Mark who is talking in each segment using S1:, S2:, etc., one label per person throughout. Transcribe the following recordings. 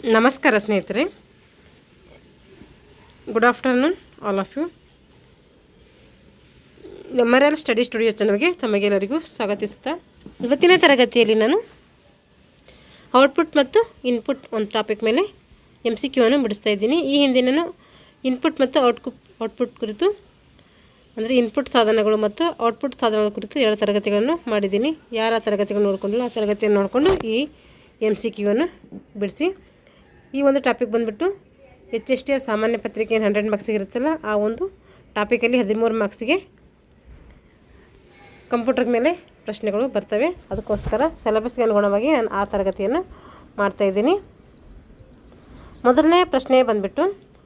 S1: ನಮಸ್ಕಾರ ಸ್ನೇಹಿತರೆ, good afternoon all of you. Memorial study studio ಚಾನಲ್ಗೆ ತಮಗೆಲ್ಲರಿಗೂ ಸ್ವಾಗತಿಸುತ್ತಾ, ಇವತ್ತಿನ ತರಗತಿಯಲ್ಲಿ ನಾನು ಔಟ್ಪುಟ್ ಮತ್ತು ಇನ್ಪುಟ್ ಒಂದು ಟಾಪಿಕ್ ಮೇಲೆ MCQ ಅನ್ನು ಬಿಡಿಸ್ತಾ ಇದ್ದೀನಿ. ಈ ಹಿಂದೆ ನಾನು ಇನ್ಪುಟ್ ಮತ್ತು ಔಟ್ಪುಟ್ ಕುರಿತು ಅಂದರೆ ಇನ್ಪುಟ್ ಸಾಧನಗಳು ಮತ್ತು ಔಟ್ಪುಟ್ ಸಾಧನಗಳ ಕುರಿತು 2 ತರಗತಿಗಳನ್ನು ಮಾಡಿದ್ದೀನಿ. ಯಾರ ತರಗತಿಗಳನ್ನು ನೋಡಿಕೊಂಡಿಲ್ಲ ಆ ತರಗತಿಯನ್ನು ನೋಡಿಕೊಂಡು ಈ MCQ ಅನ್ನು ಬಿಡಿಸಿ. ಈ ಒಂದು ಟಾಪಿಕ್ ಬಂದುಬಿಟ್ಟು HSTR ಸಾಮಾನ್ಯ ಪತ್ರಿಕೆ 100 ಮಾರ್ಕ್ಸಿಗೆ ಇರುತ್ತಲ್ಲ, ಆ ಒಂದು ಟಾಪಿಕಲ್ಲಿ 13 ಮಾರ್ಕ್ಸಿಗೆ ಕಂಪ್ಯೂಟರ್ ಮೇಲೆ ಪ್ರಶ್ನೆಗಳು ಬರ್ತವೆ. ಅದಕ್ಕೋಸ್ಕರ ಸಿಲೆಬಸ್ಗೆ ಅನುಗುಣವಾಗಿ ನಾನು ಆ ತರಗತಿಯನ್ನು ಮಾಡ್ತಾಯಿದ್ದೀನಿ. ಮೊದಲನೇ ಪ್ರಶ್ನೆ ಬಂದುಬಿಟ್ಟು,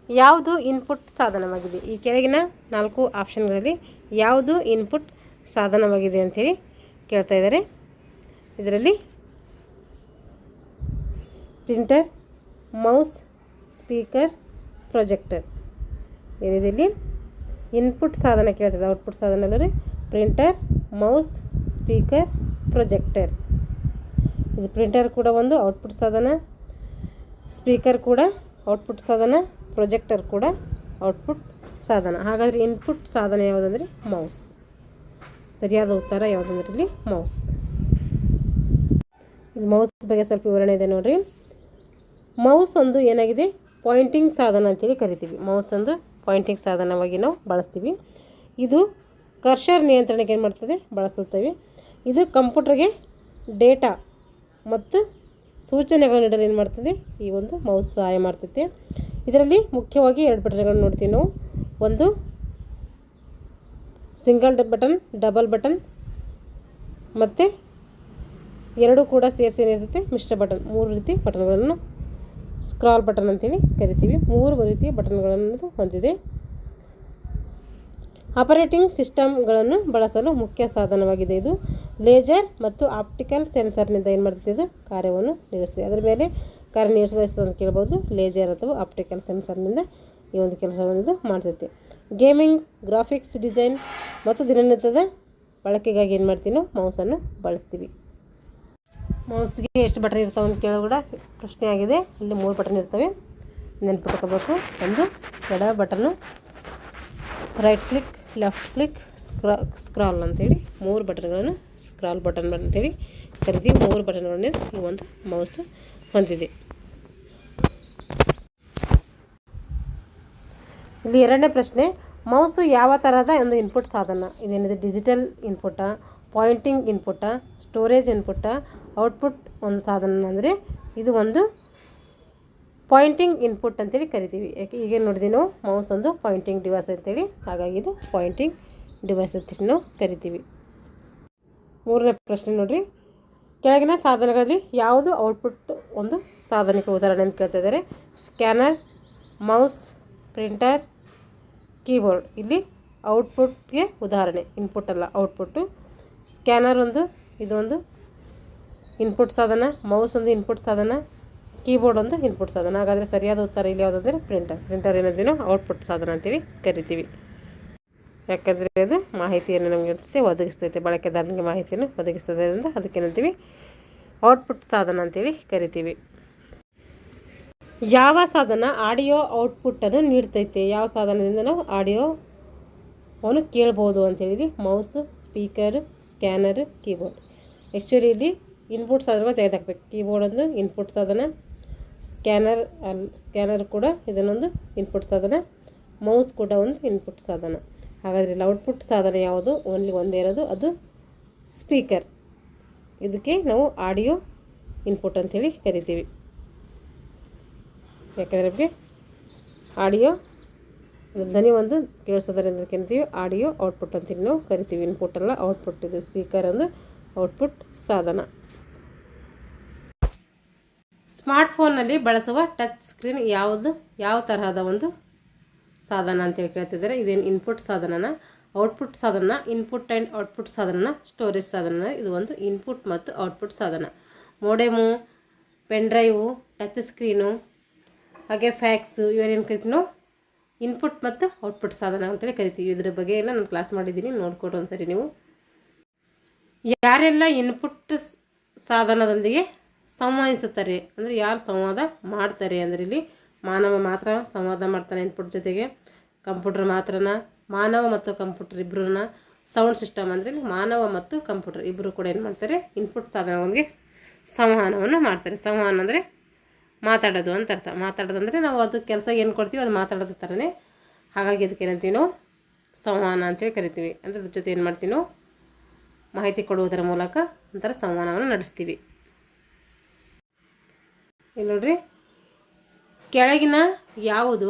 S1: ಯಾವುದು ಇನ್ಪುಟ್ ಸಾಧನವಾಗಿದೆ? ಈ ಕೆಳಗಿನ 4 ಆಪ್ಷನ್ಗಳಲ್ಲಿ ಯಾವುದು ಇನ್ಪುಟ್ ಸಾಧನವಾಗಿದೆ ಅಂಥೇಳಿ ಕೇಳ್ತಾ ಇದ್ದಾರೆ. ಇದರಲ್ಲಿ ಪ್ರಿಂಟರ್, ಮೌಸ್, ಸ್ಪೀಕರ್, ಪ್ರೊಜೆಕ್ಟರ್ ಏನಿದೆ. ಇಲ್ಲಿ ಇನ್ಪುಟ್ ಸಾಧನ ಕೇಳ್ತದೆ, ಔಟ್ಪುಟ್ ಸಾಧನ ಅಲ್ಲರಿ. Printer, mouse, speaker, projector. ಇದು ಪ್ರಿಂಟರ್ ಕೂಡ ಒಂದು ಔಟ್ಪುಟ್ ಸಾಧನ, ಸ್ಪೀಕರ್ ಕೂಡ ಔಟ್ಪುಟ್ ಸಾಧನ, ಪ್ರೊಜೆಕ್ಟರ್ ಕೂಡ ಔಟ್ಪುಟ್ ಸಾಧನ. ಹಾಗಾದರೆ ಇನ್ಪುಟ್ ಸಾಧನ ಯಾವುದಂದರೆ ಮೌಸ್. ಸರಿಯಾದ ಉತ್ತರ ಯಾವುದಂದ್ರೆ ಇಲ್ಲಿ ಮೌಸ್. ಇಲ್ಲಿ ಮೌಸ್ ಬಗ್ಗೆ ಸ್ವಲ್ಪ ವಿವರಣೆ ಇದೆ ನೋಡಿರಿ. ಮೌಸ್ ಒಂದು ಏನಾಗಿದೆ, ಪಾಯಿಂಟಿಂಗ್ ಸಾಧನ ಅಂತೇಳಿ ಕರಿತೀವಿ. ಮೌಸ್ ಒಂದು ಪಾಯಿಂಟಿಂಗ್ ಸಾಧನವಾಗಿ ನಾವು ಬಳಸ್ತೀವಿ. ಇದು ಕರ್ಸರ್ ನಿಯಂತ್ರಣಕ್ಕೆ ಏನು ಮಾಡ್ತದೆ, ಬಳಸುತ್ತೇವೆ. ಇದು ಕಂಪ್ಯೂಟರ್ಗೆ ಡೇಟಾ ಮತ್ತು ಸೂಚನೆಗಳನ್ನು ನೀಡಲು ಏನು ಮಾಡ್ತದೆ, ಈ ಒಂದು ಮೌಸ್ ಸಹಾಯ ಮಾಡ್ತೈತೆ. ಇದರಲ್ಲಿ ಮುಖ್ಯವಾಗಿ 2 ಬಟನ್ಗಳನ್ನು ನೋಡ್ತೀವಿ ನಾವು. ಒಂದು ಸಿಂಗಲ್ ಬಟನ್, ಡಬಲ್ ಬಟನ್, ಮತ್ತು 2 ಕೂಡ ಸೇರಿಸಿ ಏನಿರ್ತೈತೆ ಮಿಶ್ರ ಬಟನ್. 3 ರೀತಿ ಬಟನ್ಗಳನ್ನು ಸ್ಕ್ರಾಲ್ ಬಟನ್ ಅಂತೇಳಿ ಕರಿತೀವಿ. 3 ರೀತಿಯ ಬಟನ್ಗಳನ್ನು ಹೊಂದಿದೆ. ಆಪರೇಟಿಂಗ್ ಸಿಸ್ಟಮ್ಗಳನ್ನು ಬಳಸಲು ಮುಖ್ಯ ಸಾಧನವಾಗಿದೆ. ಇದು ಲೇಜರ್ ಮತ್ತು ಆಪ್ಟಿಕಲ್ ಸೆನ್ಸರ್ನಿಂದ ಏನು ಮಾಡ್ತದೆ, ಇದು ಕಾರ್ಯವನ್ನು ನಿರ್ವಹಿಸ್ತದೆ. ಅದರ ಮೇಲೆ ಕಾರ್ಯನಿರ್ವಹಿಸ್ತದೆ ಅಂತ ಕೇಳ್ಬೋದು. ಲೇಜರ್ ಅಥವಾ ಆಪ್ಟಿಕಲ್ ಸೆನ್ಸರ್ನಿಂದ ಈ ಒಂದು ಕೆಲಸವನ್ನು ಇದು ಮಾಡ್ತೈತೆ. ಗೇಮಿಂಗ್, ಗ್ರಾಫಿಕ್ಸ್ ಡಿಸೈನ್ ಮತ್ತು ದಿನನಿತ್ಯದ ಬಳಕೆಗಾಗಿ ಏನು ಮಾಡ್ತೀವಿ ನಾವು ಮೌಸನ್ನು ಬಳಸ್ತೀವಿ. ಮೌಸ್ಗೆ ಎಷ್ಟು ಬಟನ್ ಇರ್ತಾವೆ ಅಂತ ಕೇಳೋ ಕೂಡ ಪ್ರಶ್ನೆ ಆಗಿದೆ. ಇಲ್ಲಿ 3 ಬಟನ್ ಇರ್ತವೆ, ನೆನ್ಪಿಟ್ಕೋಬೇಕು. ಒಂದು ಎಡ button, right click, left click, scroll ಅಂತೇಳಿ 3 ಬಟನ್ಗಳನ್ನು ಸ್ಕ್ರಾಲ್ ಬಟನ್ ಅಂತೇಳಿ ಕರಿತೀವಿ. 3 ಬಟನ್ಗಳನ್ನು ಈ ಒಂದು ಮೌಸ್ ಹೊಂದಿದೆ. ಇಲ್ಲಿ 2ನೇ ಪ್ರಶ್ನೆ, ಮೌಸು ಯಾವ ಥರದ ಒಂದು ಇನ್ಪುಟ್ ಸಾಧನ? ಇದೇನಿದೆ, ಡಿಜಿಟಲ್ ಇನ್ಪುಟ, ಪಾಯಿಂಟಿಂಗ್ ಇನ್ಪುಟ, ಸ್ಟೋರೇಜ್ ಇನ್ಪುಟ, ಔಟ್ಪುಟ್ ಒಂದು ಸಾಧನ ಅಂದರೆ ಇದು ಒಂದು ಪಾಯಿಂಟಿಂಗ್ ಇನ್ಪುಟ್ ಅಂತೇಳಿ ಕರಿತೀವಿ. ಯಾಕೆ ಈಗ ನೋಡಿದ್ವಿ ನಾವು ಮೌಸ್ ಒಂದು ಪಾಯಿಂಟಿಂಗ್ ಡಿವೈಸ್ ಅಂತೇಳಿ, ಹಾಗಾಗಿ ಇದು ಪಾಯಿಂಟಿಂಗ್ ಡಿವೈಸ್ ಅಂತೇಳಿ ನಾವು ಕರಿತೀವಿ. 3ನೇ ಪ್ರಶ್ನೆ ನೋಡಿರಿ, ಕೆಳಗಿನ ಸಾಧನಗಳಲ್ಲಿ ಯಾವುದು ಔಟ್ಪುಟ್ ಒಂದು ಸಾಧನಕ್ಕೆ ಉದಾಹರಣೆ ಅಂತ ಕೇಳ್ತಾ ಇದ್ದಾರೆ. Scanner, mouse, printer, keyboard. ಇಲ್ಲಿ ಔಟ್ಪುಟ್ಗೆ ಉದಾಹರಣೆ, ಇನ್ಪುಟ್ ಅಲ್ಲ ಔಟ್ಪುಟ್ಟು. ಸ್ಕ್ಯಾನರ್ ಒಂದು, ಇದೊಂದು ಇನ್ಪುಟ್ ಸಾಧನ, ಮೌಸ್ ಒಂದು ಇನ್ಪುಟ್ ಸಾಧನ, ಕೀಬೋರ್ಡ್ ಒಂದು ಇನ್ಪುಟ್ ಸಾಧನ. ಹಾಗಾದರೆ ಸರಿಯಾದ ಉತ್ತರ ಇಲ್ಲಿ ಯಾವುದಂದರೆ ಪ್ರಿಂಟರ್. ಪ್ರಿಂಟರ್ ಏನಂತೀವಿ ನಾವು ಔಟ್ಪುಟ್ ಸಾಧನ ಅಂತೇಳಿ ಕರಿತೀವಿ. ಯಾಕಂದರೆ ಅದು ಮಾಹಿತಿಯನ್ನು ನಮಗೆ ಇರ್ತೈತೆ, ಒದಗಿಸ್ತೈತೆ, ಬಳಕೆದಾರನಿಗೆ ಮಾಹಿತಿಯನ್ನು ಒದಗಿಸ್ತೋದ್ರಿಂದ ಅದಕ್ಕೇನಂತೀವಿ ಔಟ್ಪುಟ್ ಸಾಧನ ಅಂತೇಳಿ ಕರಿತೀವಿ. ಯಾವ ಸಾಧನ ಆಡಿಯೋ ಔಟ್ಪುಟ್ಟನ್ನು ನೀಡ್ತೈತೆ? ಯಾವ ಸಾಧನದಿಂದ ನಾವು ಆಡಿಯೋವನ್ನು ಕೇಳ್ಬೋದು ಅಂತೇಳಿ ಮೌಸು, ಸ್ಪೀಕರು, ಸ್ಕ್ಯಾನರು, ಕೀಬೋರ್ಡ್. ಆ್ಯಕ್ಚುಲಿ ಇಲ್ಲಿ ಇನ್ಪುಟ್ ಸಾಧನ ತೆಗೆದಾಕಬೇಕು. ಕೀಬೋರ್ಡ್ ಒಂದು ಇನ್ಪುಟ್ ಸಾಧನ, ಸ್ಕ್ಯಾನರ್ ಕೂಡ ಇದನ್ನೊಂದು ಇನ್ಪುಟ್ ಸಾಧನ, ಮೌಸ್ ಕೂಡ ಒಂದು ಇನ್ಪುಟ್ ಸಾಧನ. ಹಾಗಾದರೆ ಇಲ್ಲಿ ಔಟ್ಪುಟ್ ಸಾಧನ ಯಾವುದು? ಒಂದೇ ಇರೋದು, ಅದು ಸ್ಪೀಕರ್. ಇದಕ್ಕೆ ನಾವು ಆಡಿಯೋ ಇನ್ಪುಟ್ ಅಂಥೇಳಿ ಕರಿತೀವಿ. ಯಾಕಂದರೆ ನಮಗೆ ಆಡಿಯೋ ಧ್ವನಿ ಒಂದು ಕೇಳಿಸೋದರಿಂದ ಕರಿತೀವಿ ಆಡಿಯೋ ಔಟ್ಪುಟ್ ಅಂತೇಳಿ ನಾವು ಕರಿತೀವಿ. ಇನ್ಪುಟ್ ಅಲ್ಲ, ಔಟ್ಪುಟ್. ಇದು ಸ್ಪೀಕರ್ ಒಂದು ಔಟ್ಪುಟ್ ಸಾಧನ. ಸ್ಮಾರ್ಟ್ಫೋನ್ನಲ್ಲಿ ಬಳಸುವ ಟಚ್ ಸ್ಕ್ರೀನ್ ಯಾವ ತರಹದ ಒಂದು ಸಾಧನ ಅಂತೇಳಿ ಕೇಳ್ತಿದ್ದಾರೆ. ಇದೇನು ಇನ್ಪುಟ್ ಸಾಧನನ, ಔಟ್ಪುಟ್ ಸಾಧನ? ಇನ್ಪುಟ್ ಆ್ಯಂಡ್ ಔಟ್ಪುಟ್ ಸಾಧನ, ಸ್ಟೋರೇಜ್ ಸಾಧನ. ಇದು ಒಂದು ಇನ್ಪುಟ್ ಮತ್ತು ಔಟ್ಪುಟ್ ಸಾಧನ. ಮೋಡೆಮು, ಪೆನ್ ಡ್ರೈವು, ಟಚ್ ಸ್ಕ್ರೀನು, ಹಾಗೆ ಫ್ಯಾಕ್ಸು, ಇವೇನೇನು ಕರಿತೀವಿ ನಾವು ಇನ್ಪುಟ್ ಮತ್ತು ಔಟ್ಪುಟ್ ಸಾಧನ ಅಂತೇಳಿ ಕರಿತೀವಿ. ಇದ್ರ ಬಗ್ಗೆ ಎಲ್ಲ ನಾನು ಕ್ಲಾಸ್ ಮಾಡಿದ್ದೀನಿ, ನೋಡ್ಕೊಡು ಒಂದ್ಸರಿ ನೀವು. ಯಾರೆಲ್ಲ ಇನ್ಪುಟ್ ಸಾಧನದೊಂದಿಗೆ ಸಂವಹಿಸುತ್ತಾರೆ ಅಂದರೆ ಯಾರು ಸಂವಾದ ಮಾಡ್ತಾರೆ ಅಂದರೆ ಇಲ್ಲಿ ಮಾನವ ಮಾತ್ರ ಸಂವಾದ ಮಾಡ್ತಾನೆ ಇನ್ಪುಟ್ ಜೊತೆಗೆ, ಕಂಪ್ಯೂಟರ್ ಮಾತ್ರನ, ಮಾನವ ಮತ್ತು ಕಂಪ್ಯೂಟರ್ ಇಬ್ಬರನ್ನ, ಸೌಂಡ್ ಸಿಸ್ಟಮ್ ಅಂದರೆ ಇಲ್ಲಿ ಮಾನವ ಮತ್ತು ಕಂಪ್ಯೂಟರ್ ಇಬ್ಬರು ಕೂಡ ಏನು ಮಾಡ್ತಾರೆ ಇನ್ಪುಟ್ ಸಾಧನಗಳಿಗೆ ಸಂವಹನವನ್ನು ಮಾಡ್ತಾರೆ. ಸಂವಹನ ಅಂದರೆ ಮಾತಾಡೋದು ಅಂತ ಅರ್ಥ. ಮಾತಾಡೋದಂದರೆ ನಾವು ಅದು ಕೆಲಸ ಏನು ಕೊಡ್ತೀವಿ ಅದು ಮಾತಾಡೋದು ಥರನೇ. ಹಾಗಾಗಿ ಅದಕ್ಕೆ ಏನಂತೀವಿ ನಾವು ಸಂವಹನ ಅಂತೇಳಿ ಕರಿತೀವಿ. ಅಂದರೆ ಅದ್ರ ಜೊತೆ ಏನು ಮಾಡ್ತೀವಿ ನಾವು ಮಾಹಿತಿ ಕೊಡುವುದರ ಮೂಲಕ ಒಂಥರ ಸಂವಹನವನ್ನು ನಡೆಸ್ತೀವಿ. ಇಲ್ಲಿ ನೋಡ್ರಿ, ಕೆಳಗಿನ ಯಾವುದು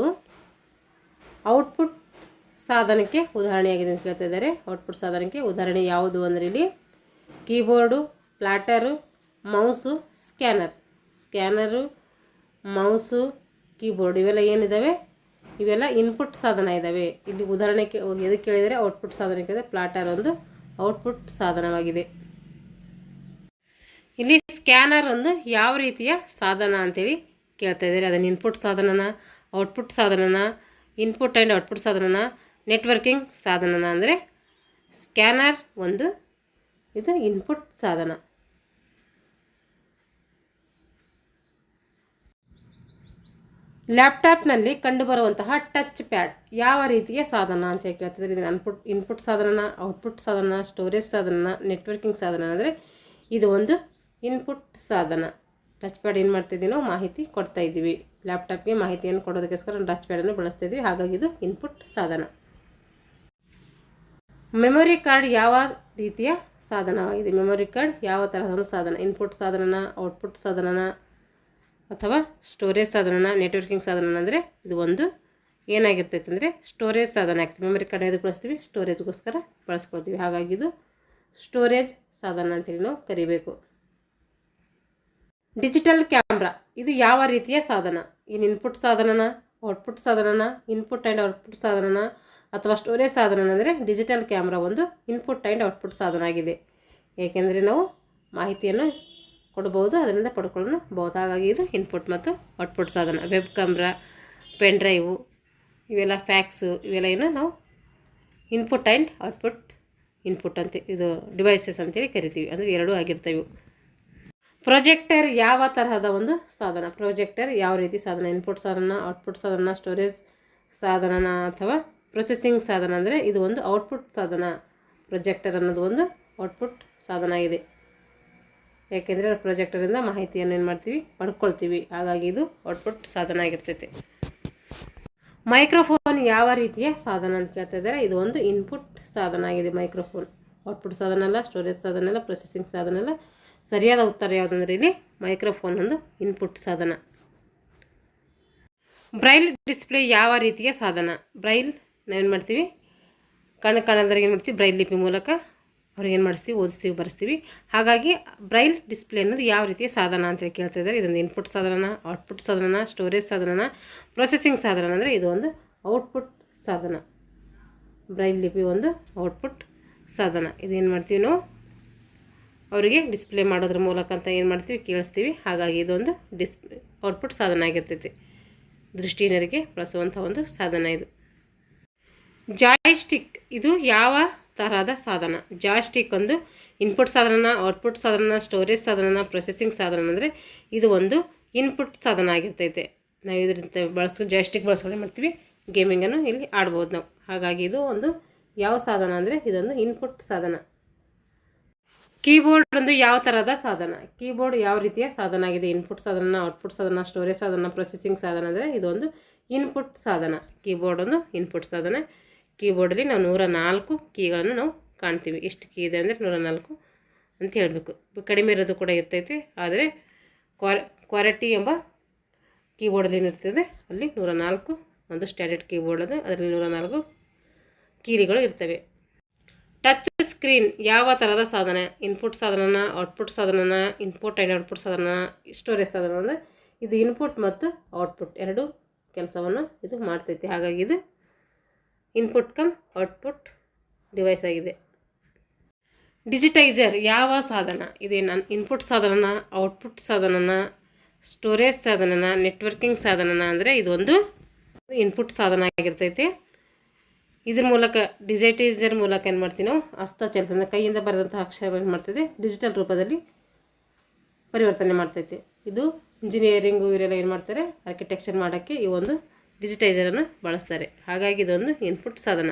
S1: ಔಟ್ಪುಟ್ ಸಾಧನಕ್ಕೆ ಉದಾಹರಣೆಯಾಗಿದೆ ಅಂತ ಕೇಳ್ತಾ ಇದ್ದಾರೆ. ಔಟ್ಪುಟ್ ಸಾಧನಕ್ಕೆ ಉದಾಹರಣೆ ಯಾವುದು ಅಂದರೆ ಇಲ್ಲಿ keyboard, plotter, mouse, scanner, mouse, keyboard ಇವೆಲ್ಲ ಏನಿದ್ದಾವೆ, ಇವೆಲ್ಲ ಇನ್ಪುಟ್ ಸಾಧನ ಇದ್ದಾವೆ. ಇಲ್ಲಿ ಉದಾಹರಣೆಗೆ ಎದಕ್ಕೆ ಕೇಳಿದರೆ ಔಟ್ಪುಟ್ ಸಾಧನಕ್ಕೆ ಪ್ಲಾಟರ್ ಒಂದು ಔಟ್ಪುಟ್ ಸಾಧನವಾಗಿದೆ. ಇಲ್ಲಿ ಸ್ಕ್ಯಾನರ್ ಒಂದು ಯಾವ ರೀತಿಯ ಸಾಧನ ಅಂತೇಳಿ ಕೇಳ್ತಾ ಇದ್ದಾರೆ. ಅದನ್ನು ಇನ್ಪುಟ್ ಸಾಧನನ, ಔಟ್ಪುಟ್ ಸಾಧನನ, ಇನ್ಪುಟ್ ಆ್ಯಂಡ್ ಔಟ್ಪುಟ್ ಸಾಧನನ, ನೆಟ್ವರ್ಕಿಂಗ್ ಸಾಧನನ ಅಂದರೆ ಸ್ಕ್ಯಾನರ್ ಒಂದು ಇದು ಇನ್ಪುಟ್ ಸಾಧನ. ಲ್ಯಾಪ್ಟಾಪ್ನಲ್ಲಿ ಕಂಡುಬರುವಂತಹ ಟಚ್ ಪ್ಯಾಡ್ ಯಾವ ರೀತಿಯ ಸಾಧನ ಅಂತ ಕೇಳ್ತಿದ್ದಾರೆ. ಇದನ್ನು ಇನ್ಪುಟ್ ಸಾಧನ, ಔಟ್ಪುಟ್ ಸಾಧನ, ಸ್ಟೋರೇಜ್ ಸಾಧನ, ನೆಟ್ವರ್ಕಿಂಗ್ ಸಾಧನ ಅಂದರೆ ಇದು ಒಂದು ಇನ್ಪುಟ್ ಸಾಧನ. ಟಚ್ ಪ್ಯಾಡ್ ಏನು ಮಾಡ್ತಿದ್ದೀವಿ ನಾವು ಮಾಹಿತಿ ಕೊಡ್ತಾ ಇದ್ದೀವಿ. ಲ್ಯಾಪ್ಟಾಪ್ಗೆ ಮಾಹಿತಿಯನ್ನು ಕೊಡೋದಕ್ಕೋಸ್ಕರ ಟಚ್ ಪ್ಯಾಡನ್ನು ಬಳಸ್ತಾ ಇದ್ದೀವಿ. ಹಾಗಾಗಿ ಇದು ಇನ್ಪುಟ್ ಸಾಧನ. ಮೆಮೊರಿ ಕಾರ್ಡ್ ಯಾವ ರೀತಿಯ ಸಾಧನವಾಗಿದೆ? ಮೆಮೊರಿ ಕಾರ್ಡ್ ಯಾವ ತರಹದ ಸಾಧನ? ಇನ್ಪುಟ್ ಸಾಧನನ, ಔಟ್ಪುಟ್ ಸಾಧನನ ಅಥವಾ ಸ್ಟೋರೇಜ್ ಸಾಧನನ, ನೆಟ್ವರ್ಕಿಂಗ್ ಸಾಧನ ಅಂದರೆ ಇದು ಒಂದು ಏನಾಗಿರ್ತೈತೆ ಅಂದರೆ ಸ್ಟೋರೇಜ್ ಸಾಧನ ಆಗ್ತದೆ. ಮೆಮೊರಿ ಕಾರ್ಡ್ ಎದಕ್ಕೆ ಬಳಸ್ತೀವಿ? ಸ್ಟೋರೇಜ್ಗೋಸ್ಕರ ಬಳಸ್ಕೊಳ್ತೀವಿ. ಹಾಗಾಗಿ ಇದು ಸ್ಟೋರೇಜ್ ಸಾಧನ ಅಂತೇಳಿ ನಾವು ಕರಿಬೇಕು. ಡಿಜಿಟಲ್ ಕ್ಯಾಮ್ರಾ ಇದು ಯಾವ ರೀತಿಯ ಸಾಧನ? ಇನ್ನು ಇನ್ಪುಟ್ ಸಾಧನನ, ಔಟ್ಪುಟ್ ಸಾಧನನ, ಇನ್ಪುಟ್ ಆ್ಯಂಡ್ ಔಟ್ಪುಟ್ ಸಾಧನನ ಅಥವಾ ಸ್ಟೋರೇಜ್ ಸಾಧನ ಅಂದರೆ ಡಿಜಿಟಲ್ ಕ್ಯಾಮ್ರಾ ಒಂದು ಇನ್ಪುಟ್ ಆ್ಯಂಡ್ ಔಟ್ಪುಟ್ ಸಾಧನ ಆಗಿದೆ. ಏಕೆಂದರೆ ನಾವು ಮಾಹಿತಿಯನ್ನು ಕೊಡಬಹುದು, ಅದರಿಂದ ಪಡ್ಕೊಳ್ಳಬಹುದು. ಹಾಗಾಗಿ ಇದು ಇನ್ಪುಟ್ ಮತ್ತು ಔಟ್ಪುಟ್ ಸಾಧನ. ವೆಬ್ ಕ್ಯಾಮ್ರಾ, ಪೆನ್ ಡ್ರೈವು ಇವೆಲ್ಲ ಫ್ಯಾಕ್ಸು ಇವೆಲ್ಲ ಏನು ನಾವು ಇನ್ಪುಟ್ ಆ್ಯಂಡ್ ಔಟ್ಪುಟ್ ಇನ್ಪುಟ್ ಅಂತ ಇದು ಡಿವೈಸಸ್ ಅಂತೇಳಿ ಕರಿತೀವಿ. ಅಂದರೆ ಎರಡೂ ಆಗಿರ್ತವೆ. ಪ್ರೊಜೆಕ್ಟರ್ ಯಾವ ತರಹದ ಒಂದು ಸಾಧನ? ಪ್ರೊಜೆಕ್ಟರ್ ಯಾವ ರೀತಿ ಸಾಧನ? ಇನ್ಪುಟ್ ಸಾಧನ, ಔಟ್ಪುಟ್ ಸಾಧನ, ಸ್ಟೋರೇಜ್ ಸಾಧನ ಅಥವಾ ಪ್ರೊಸೆಸಿಂಗ್ ಸಾಧನ ಅಂದರೆ ಇದು ಒಂದು ಔಟ್ಪುಟ್ ಸಾಧನ. ಪ್ರೊಜೆಕ್ಟರ್ ಅನ್ನೋದು ಒಂದು ಔಟ್ಪುಟ್ ಸಾಧನ ಆಗಿದೆ. ಯಾಕೆಂದರೆ ಪ್ರೊಜೆಕ್ಟರಿಂದ ಮಾಹಿತಿಯನ್ನು ಏನು ಮಾಡ್ತೀವಿ ಪಡ್ಕೊಳ್ತೀವಿ. ಹಾಗಾಗಿ ಇದು ಔಟ್ಪುಟ್ ಸಾಧನ ಆಗಿರ್ತೈತೆ. ಮೈಕ್ರೋಫೋನ್ ಯಾವ ರೀತಿಯ ಸಾಧನ ಅಂತ ಕೇಳ್ತಾ ಇದ್ದಾರೆ. ಇದು ಒಂದು ಇನ್ಪುಟ್ ಸಾಧನ ಆಗಿದೆ. ಮೈಕ್ರೋಫೋನ್ ಔಟ್ಪುಟ್ ಸಾಧನ ಅಲ್ಲ, ಸ್ಟೋರೇಜ್ ಸಾಧನ ಅಲ್ಲ, ಪ್ರೊಸೆಸಿಂಗ್ ಸಾಧನ ಅಲ್ಲ. ಸರಿಯಾದ ಉತ್ತರ ಯಾವುದಂದ್ರೆ ಇಲ್ಲಿ ಮೈಕ್ರೋಫೋನ್ ಒಂದು ಇನ್ಪುಟ್ ಸಾಧನ. ಬ್ರೈಲ್ ಡಿಸ್ಪ್ಲೇ ಯಾವ ರೀತಿಯ ಸಾಧನ? ಬ್ರೈಲ್ ನಾವೇನು ಮಾಡ್ತೀವಿ, ಕಣ್ಣು ಕಾಣಲ್ದವ್ರಿಗೆ ಏನು ಮಾಡ್ತೀವಿ, ಬ್ರೈಲ್ ಲಿಪಿ ಮೂಲಕ ಅವ್ರಿಗೆ ಏನು ಮಾಡಿಸ್ತೀವಿ, ಓದಿಸ್ತೀವಿ, ಬರೆಸ್ತೀವಿ. ಹಾಗಾಗಿ ಬ್ರೈಲ್ ಡಿಸ್ಪ್ಲೇ ಅನ್ನೋದು ಯಾವ ರೀತಿಯ ಸಾಧನ ಅಂತೇಳಿ ಕೇಳ್ತಾ ಇದ್ದಾರೆ. ಇದೊಂದು ಇನ್ಪುಟ್ ಸಾಧನ, ಔಟ್ಪುಟ್ ಸಾಧನ, ಸ್ಟೋರೇಜ್ ಸಾಧನ, ಪ್ರೊಸೆಸಿಂಗ್ ಸಾಧನ ಅಂದರೆ ಇದು ಒಂದು ಔಟ್ಪುಟ್ ಸಾಧನ. ಬ್ರೈಲ್ ಲಿಪಿ ಒಂದು ಔಟ್ಪುಟ್ ಸಾಧನ. ಇದೇನು ಮಾಡ್ತೀವಿ ನಾವು ಅವರಿಗೆ ಡಿಸ್ಪ್ಲೇ ಮಾಡೋದ್ರ ಮೂಲಕ ಅಂತ ಏನು ಮಾಡ್ತೀವಿ ಕೇಳಿಸ್ತೀವಿ. ಹಾಗಾಗಿ ಇದೊಂದು ಔಟ್ಪುಟ್ ಸಾಧನ ಆಗಿರ್ತೈತಿ. ದೃಷ್ಟಿಹೀನರಿಗೆ ಬಳಸುವಂಥ ಒಂದು ಸಾಧನ ಇದು. ಜಾಯ್ಸ್ಟಿಕ್ ಇದು ಯಾವ ತರಹದ ಸಾಧನ? ಜಾಯ್ಸ್ಟಿಕ್ ಒಂದು ಇನ್ಪುಟ್ ಸಾಧನ, ಔಟ್ಪುಟ್ ಸಾಧನ, ಸ್ಟೋರೇಜ್ ಸಾಧನ, ಪ್ರೊಸೆಸಿಂಗ್ ಸಾಧನ ಅಂದರೆ ಇದು ಒಂದು ಇನ್ಪುಟ್ ಸಾಧನ ಆಗಿರ್ತೈತೆ. ನಾವು ಇದರಿಂದ ಜಾಯ್ಸ್ಟಿಕ್ ಬಳಸ್ಕೊಂಡು ಮಾಡ್ತೀವಿ, ಗೇಮಿಂಗನ್ನು ಇಲ್ಲಿ ಆಡ್ಬೋದು ನಾವು. ಹಾಗಾಗಿ ಇದು ಒಂದು ಯಾವ ಸಾಧನ ಅಂದರೆ ಇದೊಂದು ಇನ್ಪುಟ್ ಸಾಧನ. ಕೀಬೋರ್ಡ್ ಒಂದು ಯಾವ ಥರದ ಸಾಧನ? ಕೀಬೋರ್ಡ್ ಯಾವ ರೀತಿಯ ಸಾಧನ ಆಗಿದೆ? ಇನ್ಪುಟ್ ಸಾಧನ, ಔಟ್ಪುಟ್ ಸಾಧನ, ಸ್ಟೋರೇಜ್ ಸಾಧನ, ಪ್ರೊಸೆಸಿಂಗ್ ಸಾಧನ ಅಂದರೆ ಇದೊಂದು ಇನ್ಪುಟ್ ಸಾಧನ. ಕೀಬೋರ್ಡ್ ಒಂದು ಇನ್ಪುಟ್ ಸಾಧನ. ಕೀಬೋರ್ಡಲ್ಲಿ ನಾವು 104 ಕೀಗಳನ್ನು ನಾವು ಕಾಣ್ತೀವಿ. ಎಷ್ಟು ಕೀ ಇದೆ ಅಂದರೆ 104 ಅಂತ ಹೇಳಬೇಕು. ಕಡಿಮೆ ಇರೋದು ಕೂಡ ಇರ್ತೈತೆ, ಆದರೆ ಕ್ವಾಲಿಟಿ ಎಂಬ ಕೀಬೋರ್ಡಲ್ಲಿ ಏನಿರ್ತದೆ ಅಲ್ಲಿ 104 ಒಂದು ಸ್ಟ್ಯಾಂಡರ್ಡ್ ಕೀಬೋರ್ಡ್ ಅದು, ಅದರಲ್ಲಿ 104 ಕೀಲಿಗಳು ಇರ್ತವೆ. ಟಚ್ ಸ್ಕ್ರೀನ್ ಯಾವ ಥರದ ಸಾಧನ? ಇನ್ಪುಟ್ ಸಾಧನನ, ಔಟ್ಪುಟ್ ಸಾಧನನ, ಇನ್ಪುಟ್ ಆ್ಯಂಡ್ ಔಟ್ಪುಟ್ ಸಾಧನ, ಸ್ಟೋರೇಜ್ ಸಾಧನ ಅಂದರೆ ಇದು ಇನ್ಪುಟ್ ಮತ್ತು ಔಟ್ಪುಟ್ ಎರಡೂ ಕೆಲಸವನ್ನು ಇದು ಮಾಡ್ತೈತಿ. ಹಾಗಾಗಿ ಇದು ಇನ್ಪುಟ್ ಕಮ್ ಔಟ್ಪುಟ್ ಡಿವೈಸ್ ಆಗಿದೆ. ಡಿಜಿಟೈಸರ್ ಯಾವ ಸಾಧನ? ಇದೇನು ಇನ್ಪುಟ್ ಸಾಧನನ, ಔಟ್ಪುಟ್ ಸಾಧನನ, ಸ್ಟೋರೇಜ್ ಸಾಧನನ, ನೆಟ್ವರ್ಕಿಂಗ್ ಸಾಧನನ ಅಂದರೆ ಇದೊಂದು ಇನ್ಪುಟ್ ಸಾಧನ ಆಗಿರ್ತೈತೆ. ಇದ್ರ ಮೂಲಕ ಡಿಜಿಟೈಸರ್ ಮೂಲಕ ಏನು ಮಾಡ್ತೀವಿ ನಾವು ಹಸ್ತಚಾಲಿತ ಕೈಯಿಂದ ಬರೆದಂಥ ಅಕ್ಷರಗಳು ಏನು ಮಾಡ್ತದೆ ಡಿಜಿಟಲ್ ರೂಪದಲ್ಲಿ ಪರಿವರ್ತನೆ ಮಾಡ್ತೈತೆ. ಇದು ಇಂಜಿನಿಯರಿಂಗು ಇವರೆಲ್ಲ ಏನು ಮಾಡ್ತಾರೆ, ಆರ್ಕಿಟೆಕ್ಚರ್ ಮಾಡೋಕ್ಕೆ ಈ ಒಂದು ಡಿಜಿಟೈಸರನ್ನು ಬಳಸ್ತಾರೆ. ಹಾಗಾಗಿ ಇದೊಂದು ಇನ್ಪುಟ್ ಸಾಧನ.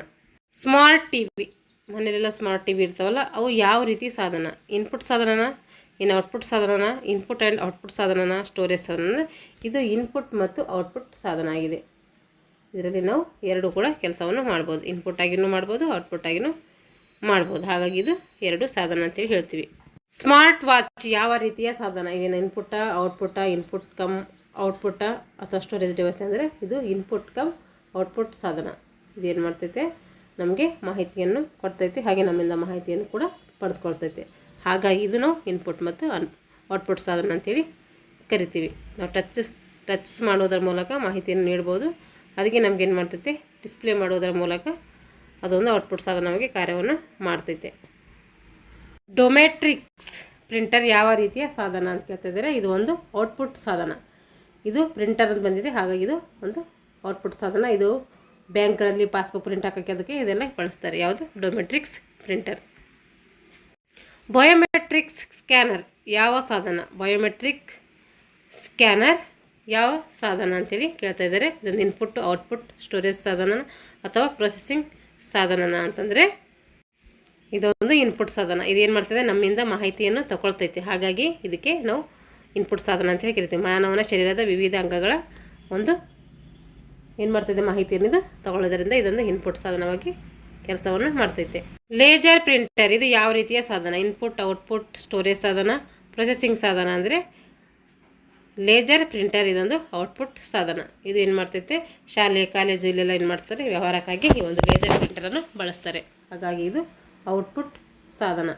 S1: ಸ್ಮಾರ್ಟ್ ಟಿ ವಿ, ಮನೆಯಲ್ಲೆಲ್ಲ ಸ್ಮಾರ್ಟ್ ಟಿ ವಿ ಇರ್ತಾವಲ್ಲ, ಅವು ಯಾವ ರೀತಿ ಸಾಧನ? ಇನ್ಪುಟ್ ಸಾಧನನ, ಇನ್ನು ಔಟ್ಪುಟ್ ಸಾಧನನ, ಇನ್ಪುಟ್ ಆ್ಯಂಡ್ ಔಟ್ಪುಟ್ ಸಾಧನನ, ಸ್ಟೋರೇಜ್ ಸಾಧನ. ಇದು ಇನ್ಪುಟ್ ಮತ್ತು ಔಟ್ಪುಟ್ ಸಾಧನ ಆಗಿದೆ. ಇದರಲ್ಲಿ ನಾವು ಎರಡು ಕೂಡ ಕೆಲಸವನ್ನು ಮಾಡ್ಬೋದು, ಇನ್ಪುಟ್ ಆಗಿನೂ ಮಾಡ್ಬೋದು, ಔಟ್ಪುಟ್ ಆಗಿನೂ ಮಾಡ್ಬೋದು. ಹಾಗಾಗಿ ಇದು ಎರಡು ಸಾಧನ ಅಂತೇಳಿ ಹೇಳ್ತೀವಿ. ಸ್ಮಾರ್ಟ್ ವಾಚ್ ಯಾವ ರೀತಿಯ ಸಾಧನ? ಇದೇನು ಇನ್ಪುಟ್ಟ, ಔಟ್ಪುಟ್ಟ, ಇನ್ಪುಟ್ ಕಮ್ ಔಟ್ಪುಟ್ಟ ಅಥವಾ ಸ್ಟೋರೇಜ್ ಡಿವೈಸ್ ಅಂದರೆ ಇದು ಇನ್ಪುಟ್ ಕಮ್ ಔಟ್ಪುಟ್ ಸಾಧನ. ಇದೇನು ಮಾಡ್ತೈತೆ, ನಮಗೆ ಮಾಹಿತಿಯನ್ನು ಕೊಡ್ತೈತೆ, ಹಾಗೆ ನಮ್ಮಿಂದ ಮಾಹಿತಿಯನ್ನು ಕೂಡ ಪಡೆದುಕೊಳ್ತೈತೆ. ಹಾಗಾಗಿ ಇದನ್ನು ಇನ್ಪುಟ್ ಮತ್ತು ಔಟ್ಪುಟ್ ಸಾಧನ ಅಂತೇಳಿ ಕರಿತೀವಿ. ನಾವು ಟಚ್ ಮಾಡೋದ್ರ ಮೂಲಕ ಮಾಹಿತಿಯನ್ನು ನೀಡ್ಬೋದು. ಅದಕ್ಕೆ ನಮಗೇನು ಮಾಡ್ತೈತೆ, ಡಿಸ್ಪ್ಲೇ ಮಾಡೋದರ ಮೂಲಕ ಅದೊಂದು ಔಟ್ಪುಟ್ ಸಾಧನವಾಗಿ ಕಾರ್ಯವನ್ನು ಮಾಡ್ತೈತೆ. ಡೊಮೆಟ್ರಿಕ್ಸ್ ಪ್ರಿಂಟರ್ ಯಾವ ರೀತಿಯ ಸಾಧನ ಅಂತ ಕೇಳ್ತಿದ್ದಾರೆ. ಇದು ಒಂದು ಔಟ್ಪುಟ್ ಸಾಧನ. ಇದು ಪ್ರಿಂಟರ್ ಅಂತ ಬಂದಿದೆ, ಹಾಗಾಗಿ ಇದು ಒಂದು ಔಟ್ಪುಟ್ ಸಾಧನ. ಇದು ಬ್ಯಾಂಕ್ಗಳಲ್ಲಿ ಪಾಸ್ಬುಕ್ ಪ್ರಿಂಟ್ ಹಾಕೋಕ್ಕೆ ಅದಕ್ಕೆ ಇದೆಲ್ಲ ಬಳಸ್ತಾರೆ. ಯಾವುದು? ಡೊಮೆಟ್ರಿಕ್ಸ್ ಪ್ರಿಂಟರ್. ಬಯೋಮೆಟ್ರಿಕ್ಸ್ ಸ್ಕ್ಯಾನರ್ ಯಾವ ಸಾಧನ? ಬಯೋಮೆಟ್ರಿಕ್ ಸ್ಕ್ಯಾನರ್ ಯಾವ ಸಾಧನ ಅಂತೇಳಿ ಕೇಳ್ತಾ ಇದ್ದಾರೆ. ಇದೊಂದು ಇನ್ಪುಟ್, ಔಟ್ಪುಟ್, ಸ್ಟೋರೇಜ್ ಸಾಧನ ಅಥವಾ ಪ್ರೊಸೆಸಿಂಗ್ ಸಾಧನನ ಅಂತಂದರೆ ಇದೊಂದು ಇನ್ಪುಟ್ ಸಾಧನ. ಇದೇನು ಮಾಡ್ತದೆ, ನಮ್ಮಿಂದ ಮಾಹಿತಿಯನ್ನು ತಗೊಳ್ತೈತೆ. ಹಾಗಾಗಿ ಇದಕ್ಕೆ ನಾವು ಇನ್ಪುಟ್ ಸಾಧನ ಅಂತೇಳಿ ಕರಿತೀವಿ. ಮಾನವನ ಶರೀರದ ವಿವಿಧ ಅಂಗಗಳ ಒಂದು ಏನು ಮಾಡ್ತೈತೆ, ಮಾಹಿತಿಯನ್ನು ಇದು ತಗೊಳ್ಳೋದ್ರಿಂದ ಇದೊಂದು ಇನ್ಪುಟ್ ಸಾಧನವಾಗಿ ಕೆಲಸವನ್ನು ಮಾಡ್ತೈತೆ. ಲೇಜರ್ ಪ್ರಿಂಟರ್ ಇದು ಯಾವ ರೀತಿಯ ಸಾಧನ? ಇನ್ಪುಟ್, ಔಟ್ಪುಟ್, ಸ್ಟೋರೇಜ್ ಸಾಧನ, ಪ್ರೊಸೆಸಿಂಗ್ ಸಾಧನ ಅಂದರೆ ಲೇಜರ್ ಪ್ರಿಂಟರ್ ಇದೊಂದು ಔಟ್ಪುಟ್ ಸಾಧನ. ಇದು ಏನು ಮಾಡ್ತೈತೆ, ಶಾಲೆ ಕಾಲೇಜು ಇಲ್ಲೆಲ್ಲ ಏನು ಮಾಡ್ತಾರೆ, ವ್ಯವಹಾರಕ್ಕಾಗಿ ಈ ಒಂದು ಲೇಜರ್ ಪ್ರಿಂಟರನ್ನು ಬಳಸ್ತಾರೆ. ಹಾಗಾಗಿ ಇದು ಔಟ್ಪುಟ್ ಸಾಧನ.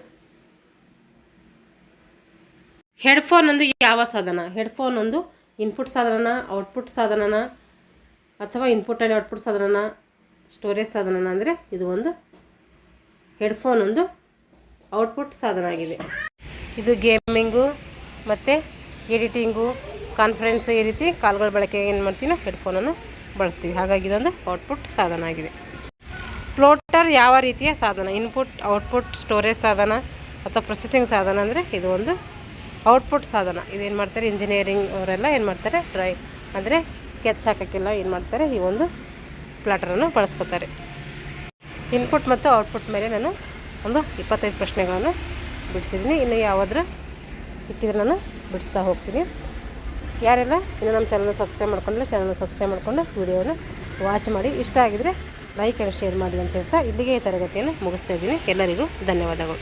S1: ಹೆಡ್ಫೋನ್ ಒಂದು ಯಾವ ಸಾಧನ? ಹೆಡ್ಫೋನ್ ಒಂದು ಇನ್ಪುಟ್ ಸಾಧನನ, ಔಟ್ಪುಟ್ ಸಾಧನನ ಅಥವಾ ಇನ್ಪುಟ್ ಆ್ಯಂಡ್ ಔಟ್ಪುಟ್ ಸಾಧನನ, ಸ್ಟೋರೇಜ್ ಸಾಧನನ ಅಂದರೆ ಇದು ಒಂದು ಹೆಡ್ಫೋನ್ ಒಂದು ಔಟ್ಪುಟ್ ಸಾಧನ ಆಗಿದೆ. ಇದು ಗೇಮಿಂಗು ಮತ್ತು ಎಡಿಟಿಂಗು, ಕಾನ್ಫರೆನ್ಸು ಈ ರೀತಿ ಕಾಲ್ಗಳ ಬಳಕೆಗೆ ಏನು ಮಾಡ್ತೀವಿ, ನಾವು ಹೆಡ್ಫೋನನ್ನು ಬಳಸ್ತೀವಿ. ಹಾಗಾಗಿ ಇದೊಂದು ಔಟ್ಪುಟ್ ಸಾಧನ ಆಗಿದೆ. ಫ್ಲೋಟರ್ ಯಾವ ರೀತಿಯ ಸಾಧನ? ಇನ್ಪುಟ್, ಔಟ್ಪುಟ್, ಸ್ಟೋರೇಜ್ ಸಾಧನ ಅಥವಾ ಪ್ರೊಸೆಸಿಂಗ್ ಸಾಧನ ಅಂದರೆ ಇದು ಒಂದು ಔಟ್ಪುಟ್ ಸಾಧನ. ಇದೇನು ಮಾಡ್ತಾರೆ, ಇಂಜಿನಿಯರಿಂಗ್ ಅವರೆಲ್ಲ ಏನು ಮಾಡ್ತಾರೆ, ಅಂದರೆ ಸ್ಕೆಚ್ ಹಾಕೋಕ್ಕೆಲ್ಲ ಏನು ಮಾಡ್ತಾರೆ, ಈ ಒಂದು ಪ್ಲಾಟರನ್ನು ಬಳಸ್ಕೊತಾರೆ. ಇನ್ಪುಟ್ ಮತ್ತು ಔಟ್ಪುಟ್ ಮೇಲೆ ನಾನು ಒಂದು 25 ಪ್ರಶ್ನೆಗಳನ್ನು ಬಿಡಿಸಿದ್ದೀನಿ. ಇನ್ನು ಯಾವುದ್ರ ಸಿಕ್ಕಿದ್ರೆ ನಾನು ಬಿಡಿಸ್ತಾ ಹೋಗ್ತೀನಿ. ಯಾರೆಲ್ಲ ಇನ್ನು ನಮ್ಮ ಚಾನಲ್ನ ಸಬ್ಸ್ಕ್ರೈಬ್ ಮಾಡ್ಕೊಂಡ್ರೆ ಚಾನಲ್ನ ಸಬ್ಸ್ಕ್ರೈಬ್ ಮಾಡಿಕೊಂಡು ವಿಡಿಯೋನ ವಾಚ್ ಮಾಡಿ. ಇಷ್ಟ ಆಗಿದರೆ ಲೈಕ್ ಆ್ಯಂಡ್ ಶೇರ್ ಮಾಡಿ ಅಂತ ಹೇಳ್ತಾ ಇಲ್ಲಿಗೆ ಈ ತರಗತಿಯನ್ನು ಮುಗಿಸ್ತಾ ಇದ್ದೀನಿ. ಎಲ್ಲರಿಗೂ ಧನ್ಯವಾದಗಳು.